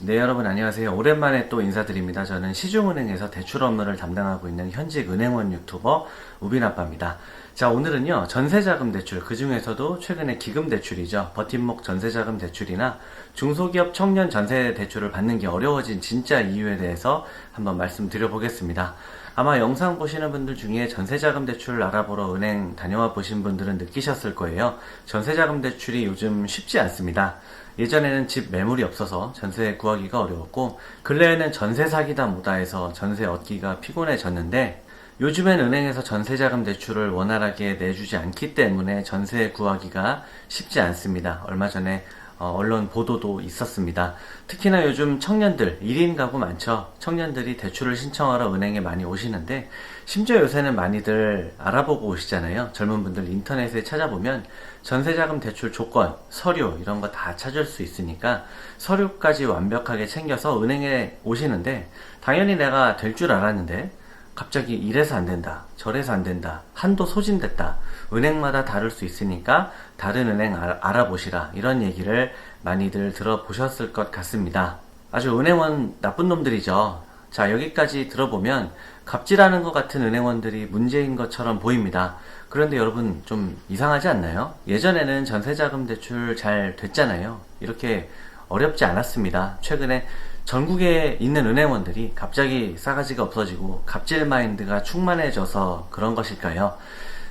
네, 여러분 안녕하세요. 오랜만에 또 인사드립니다. 저는 시중은행에서 대출 업무를 담당하고 있는 현직 은행원 유튜버 우빈아빠입니다. 자, 오늘은요, 전세자금 대출, 그 중에서도 최근에 기금 대출이죠. 버팀목 전세자금 대출이나 중소기업 청년 전세 대출을 받는 게 어려워진 진짜 이유에 대해서 한번 말씀드려보겠습니다. 아마 영상 보시는 분들 중에 전세자금 대출 알아보러 은행 다녀와 보신 분들은 느끼셨을 거예요. 전세자금 대출이 요즘 쉽지 않습니다. 예전에는 집 매물이 없어서 전세 구하기가 어려웠고, 근래에는 전세 사기다 뭐다 해서 전세 얻기가 피곤해졌는데, 요즘엔 은행에서 전세자금 대출을 원활하게 내주지 않기 때문에 전세 구하기가 쉽지 않습니다. 얼마 전에 언론 보도도 있었습니다. 특히나 요즘 청년들, 1인 가구 많죠. 청년들이 대출을 신청하러 은행에 많이 오시는데, 심지어 요새는 많이들 알아보고 오시잖아요. 젊은 분들 인터넷에 찾아보면 전세자금 대출 조건, 서류 이런 거 다 찾을 수 있으니까 서류까지 완벽하게 챙겨서 은행에 오시는데, 당연히 내가 될 줄 알았는데 갑자기 이래서 안 된다, 저래서 안 된다, 한도 소진됐다, 은행마다 다를 수 있으니까 다른 은행 알아보시라, 이런 얘기를 많이들 들어보셨을 것 같습니다. 아주 은행원 나쁜 놈들이죠. 자, 여기까지 들어보면 갑질하는 것 같은 은행원들이 문제인 것처럼 보입니다. 그런데 여러분 좀 이상하지 않나요? 예전에는 전세자금 대출 잘 됐잖아요. 이렇게 어렵지 않았습니다. 최근에 전국에 있는 은행원들이 갑자기 싸가지가 없어지고 갑질 마인드가 충만해져서 그런 것일까요?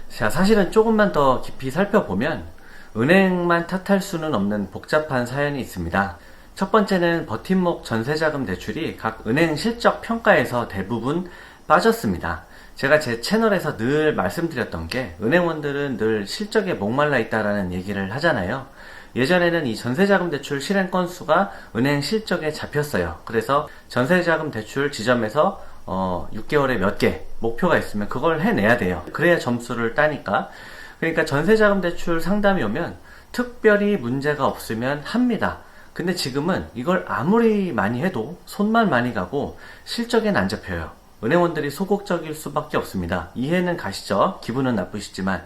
자, 사실은 조금만 더 깊이 살펴보면 은행만 탓할 수는 없는 복잡한 사연이 있습니다. 첫 번째는 버팀목 전세자금 대출이 각 은행 실적 평가에서 대부분 빠졌습니다. 제가 제 채널에서 늘 말씀드렸던 게, 은행원들은 늘 실적에 목말라 있다라는 얘기를 하잖아요. 예전에는 이 전세자금 대출 실행 건수가 은행 실적에 잡혔어요. 그래서 전세자금 대출 지점에서 6개월에 몇 개 목표가 있으면 그걸 해내야 돼요. 그래야 점수를 따니까. 그러니까 전세자금 대출 상담이 오면 특별히 문제가 없으면 합니다. 근데 지금은 이걸 아무리 많이 해도 손만 많이 가고 실적엔 안 잡혀요. 은행원들이 소극적일 수밖에 없습니다. 이해는 가시죠? 기분은 나쁘시지만.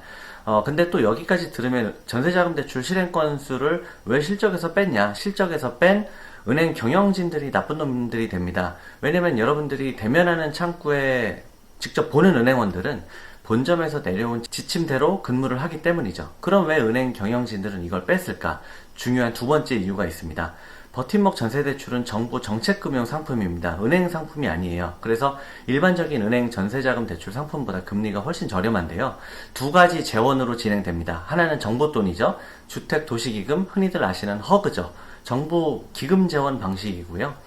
근데 또 여기까지 들으면 전세자금 대출 실행 건수를 왜 실적에서 뺐냐? 실적에서 뺀 은행 경영진들이 나쁜 놈들이 됩니다. 왜냐면 여러분들이 대면하는 창구에 직접 보는 은행원들은 본점에서 내려온 지침대로 근무를 하기 때문이죠. 그럼 왜 은행 경영진들은 이걸 뺐을까? 중요한 두 번째 이유가 있습니다. 버팀목 전세대출은 정부 정책금융 상품입니다. 은행 상품이 아니에요. 그래서 일반적인 은행 전세자금 대출 상품보다 금리가 훨씬 저렴한데요. 두 가지 재원으로 진행됩니다. 하나는 정부 돈이죠. 주택도시기금, 흔히들 아시는 허그죠. 정부 기금 재원 방식이고요.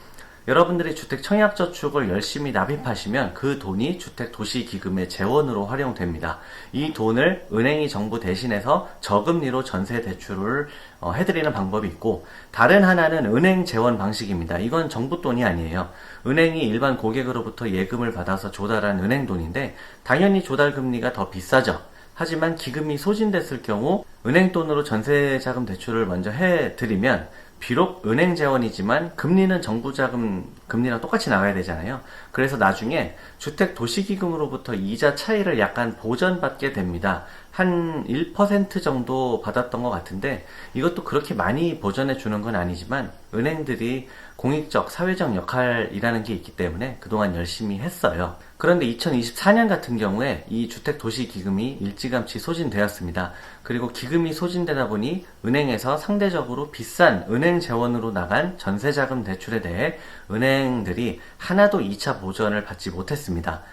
여러분들이 주택 청약저축을 열심히 납입하시면 그 돈이 주택도시기금의 재원으로 활용됩니다. 이 돈을 은행이 정부 대신해서 저금리로 전세 대출을 해드리는 방법이 있고, 다른 하나는 은행 재원 방식입니다. 이건 정부 돈이 아니에요. 은행이 일반 고객으로부터 예금을 받아서 조달한 은행 돈인데 당연히 조달 금리가 더 비싸죠. 하지만 기금이 소진됐을 경우 은행 돈으로 전세자금 대출을 먼저 해드리면 비록 은행 재원이지만 금리는 정부 자금 금리랑 똑같이 나가야 되잖아요. 그래서 나중에 주택도시기금으로부터 이자 차이를 약간 보전받게 됩니다. 한 1% 정도 받았던 것 같은데, 이것도 그렇게 많이 보전해 주는 건 아니지만 은행들이 공익적, 사회적 역할이라는 게 있기 때문에 그동안 열심히 했어요. 그런데 2024년 같은 경우에 이 주택도시기금이 일찌감치 소진되었습니다. 그리고 기금이 소진되다 보니 은행에서 상대적으로 비싼 은행 재원으로 나간 전세자금 대출에 대해 은행들이 하나도 2차 보전을 받지 못했습니다.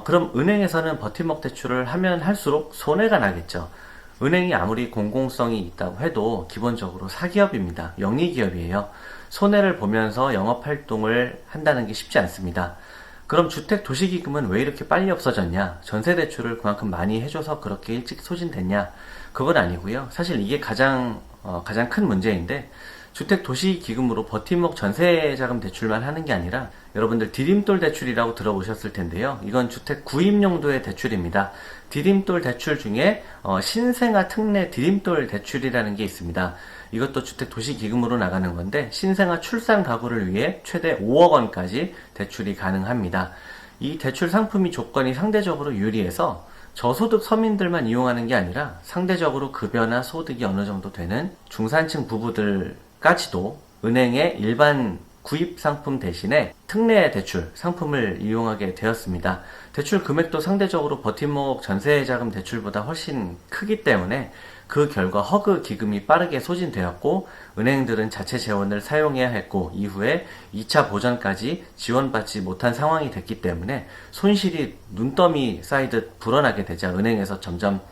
그럼 은행에서는 버팀목 대출을 하면 할수록 손해가 나겠죠. 은행이 아무리 공공성이 있다고 해도 기본적으로 사기업입니다. 영리기업이에요. 손해를 보면서 영업활동을 한다는 게 쉽지 않습니다. 그럼 주택도시기금은 왜 이렇게 빨리 없어졌냐? 전세대출을 그만큼 많이 해줘서 그렇게 일찍 소진됐냐? 그건 아니고요. 사실 이게 가장 큰 문제인데, 주택도시기금으로 버팀목 전세자금 대출만 하는 게 아니라 여러분들 디딤돌 대출이라고 들어보셨을 텐데요. 이건 주택 구입 용도의 대출입니다. 디딤돌 대출 중에 신생아 특례 디딤돌 대출이라는 게 있습니다. 이것도 주택도시기금으로 나가는 건데, 신생아 출산 가구를 위해 최대 5억 원까지 대출이 가능합니다. 이 대출 상품이 조건이 상대적으로 유리해서 저소득 서민들만 이용하는 게 아니라 상대적으로 급여나 소득이 어느 정도 되는 중산층 부부들까지도 은행의 일반 구입 상품 대신에 특례 대출 상품을 이용하게 되었습니다. 대출 금액도 상대적으로 버팀목 전세자금 대출보다 훨씬 크기 때문에 그 결과 허그 기금이 빠르게 소진되었고 은행들은 자체 재원을 사용해야 했고 이후에 2차 보전까지 지원받지 못한 상황이 됐기 때문에 손실이 눈더미 쌓이듯 불어나게 되자 은행에서 점점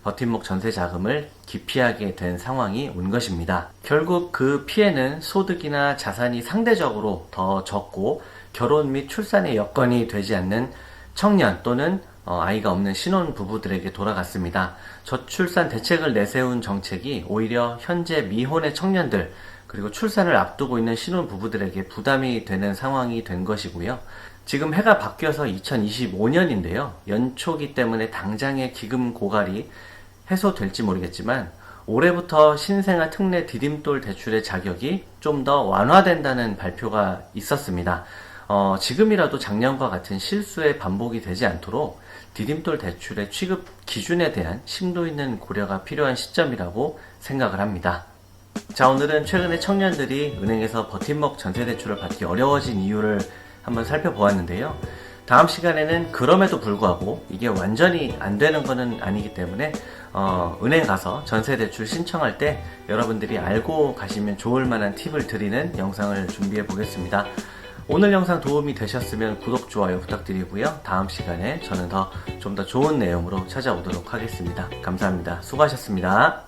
버팀목 전세 자금을 기피하게 된 상황이 온 것입니다. 결국 그 피해는 소득이나 자산이 상대적으로 더 적고 결혼 및 출산의 여건이 되지 않는 청년 또는 아이가 없는 신혼 부부들에게 돌아갔습니다. 저출산 대책을 내세운 정책이 오히려 현재 미혼의 청년들 그리고 출산을 앞두고 있는 신혼 부부들에게 부담이 되는 상황이 된 것이고요. 지금 해가 바뀌어서 2025년인데요. 연초기 때문에 당장의 기금 고갈이 해소될지 모르겠지만 올해부터 신생아 특례 디딤돌 대출의 자격이 좀 더 완화된다는 발표가 있었습니다. 지금이라도 작년과 같은 실수의 반복이 되지 않도록 디딤돌 대출의 취급 기준에 대한 심도 있는 고려가 필요한 시점이라고 생각을 합니다. 자, 오늘은 최근에 청년들이 은행에서 버팀목 전세대출을 받기 어려워진 이유를 한번 살펴보았는데요. 다음 시간에는 그럼에도 불구하고 이게 완전히 안 되는 거는 아니기 때문에 은행 가서 전세대출 신청할 때 여러분들이 알고 가시면 좋을 만한 팁을 드리는 영상을 준비해 보겠습니다. 오늘 영상 도움이 되셨으면 구독, 좋아요 부탁드리고요. 다음 시간에 저는 좀 더 좋은 내용으로 찾아오도록 하겠습니다. 감사합니다. 수고하셨습니다.